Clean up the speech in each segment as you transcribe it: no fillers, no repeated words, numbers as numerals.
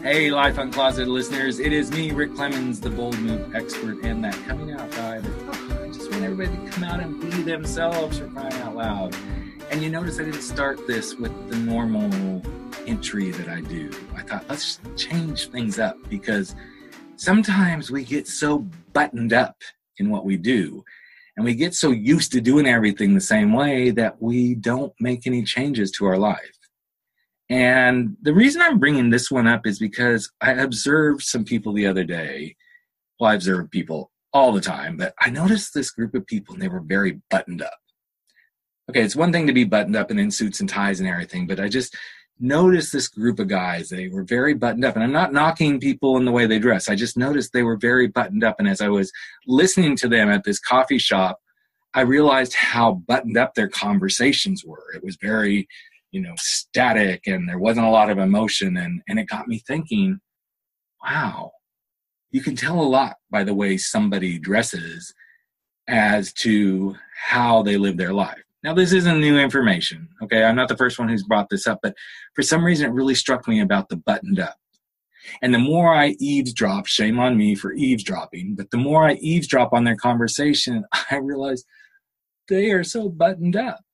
Hey, Life Uncloseted listeners. It is me, Rick Clemens, the bold move expert, and that coming out guy. I just want everybody to come out and be themselves for crying out loud. And you notice I didn't start this with the normal entry that I do. I thought, let's change things up because sometimes we get so buttoned up in what we do and we get so used to doing everything the same way that we don't make any changes to our life. And the reason I'm bringing this one up is because I observed some people the other day. Well, I observe people all the time, but I noticed this group of people and they were very buttoned up. Okay, it's one thing to be buttoned up and in suits and ties and everything, but I just noticed this group of guys, they were very buttoned up. And I'm not knocking people in the way they dress. I just noticed they were very buttoned up. And as I was listening to them at this coffee shop, I realized how buttoned up their conversations were. It was very static, and there wasn't a lot of emotion. And it got me thinking, wow, you can tell a lot by the way somebody dresses as to how they live their life. Now, this isn't new information, okay? I'm not the first one who's brought this up, but for some reason it really struck me about the buttoned up. And the more I eavesdrop, shame on me for eavesdropping, but the more I eavesdrop on their conversation, I realize they are so buttoned up.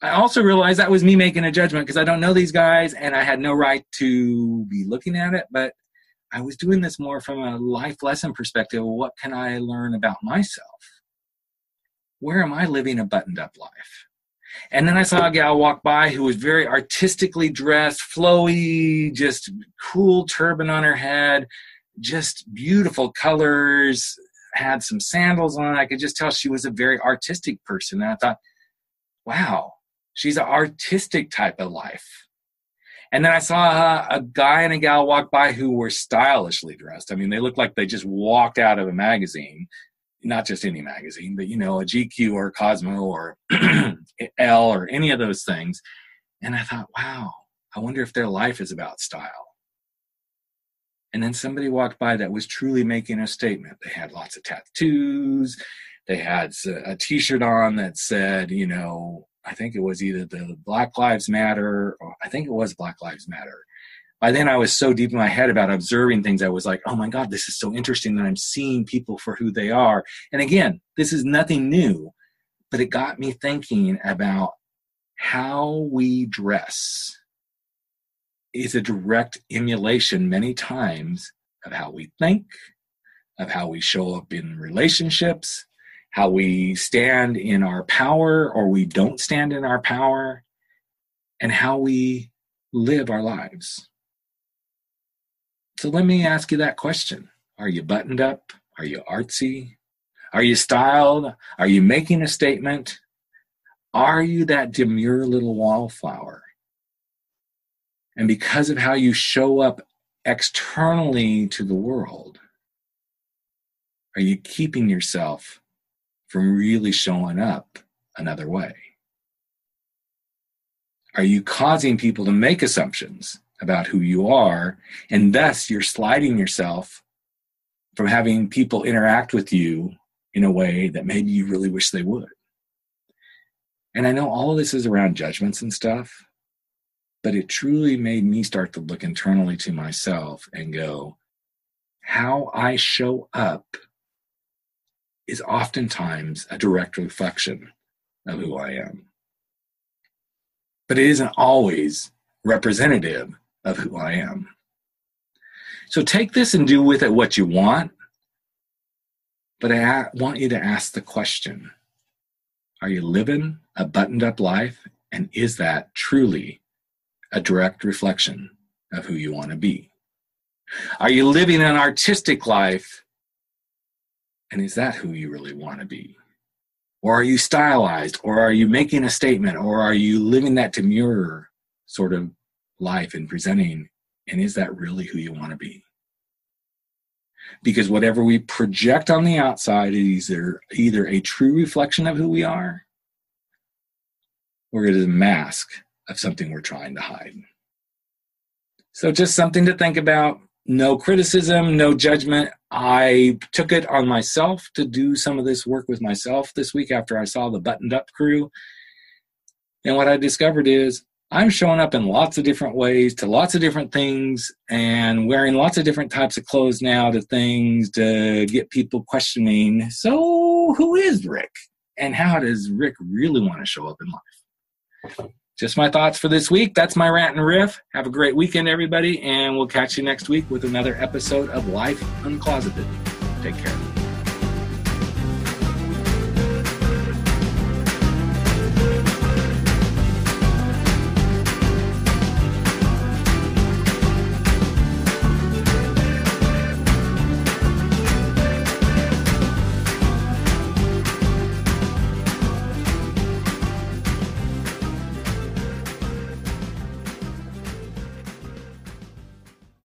I also realized that was me making a judgment because I don't know these guys and I had no right to be looking at it, but I was doing this more from a life lesson perspective. What can I learn about myself? Where am I living a buttoned up life? And then I saw a gal walk by who was very artistically dressed, flowy, just cool turban on her head, just beautiful colors, had some sandals on. I could just tell she was a very artistic person. And I thought, wow. She's an artistic type of life. And then I saw a guy and a gal walk by who were stylishly dressed. I mean, they looked like they just walked out of a magazine, not just any magazine, but, a GQ or Cosmo or Elle or any of those things. And I thought, wow, I wonder if their life is about style. And then somebody walked by that was truly making a statement. They had lots of tattoos. They had a T-shirt on that said, I think it was either the Black Lives Matter, or I think it was Black Lives Matter. By then I was so deep in my head about observing things. I was like, oh my God, this is so interesting that I'm seeing people for who they are. And again, this is nothing new, but it got me thinking about how we dress is a direct emulation many times of how we think, of how we show up in relationships, how we stand in our power or we don't stand in our power, and how we live our lives. So let me ask you that question. Are you buttoned up? Are you artsy? Are you styled? Are you making a statement? Are you that demure little wallflower? And because of how you show up externally to the world, are you keeping yourself from really showing up another way? Are you causing people to make assumptions about who you are, and thus you're sliding yourself from having people interact with you in a way that maybe you really wish they would? And I know all of this is around judgments and stuff, but it truly made me start to look internally to myself and go, how I show up is oftentimes a direct reflection of who I am. But it isn't always representative of who I am. So take this and do with it what you want, but I want you to ask the question, are you living a buttoned up life? And is that truly a direct reflection of who you want to be? Are you living an artistic life? And is that who you really want to be? Or are you stylized? Or are you making a statement? Or are you living that demure sort of life and presenting? And is that really who you want to be? Because whatever we project on the outside is either a true reflection of who we are, or it is a mask of something we're trying to hide. So just something to think about. No criticism, no judgment. I took it on myself to do some of this work with myself this week after I saw the Buttoned Up crew. And what I discovered is I'm showing up in lots of different ways to lots of different things and wearing lots of different types of clothes now to things to get people questioning, so who is Rick? And how does Rick really want to show up in life? Just my thoughts for this week. That's my rant and riff. Have a great weekend, everybody, and we'll catch you next week with another episode of Life Uncloseted. Take care.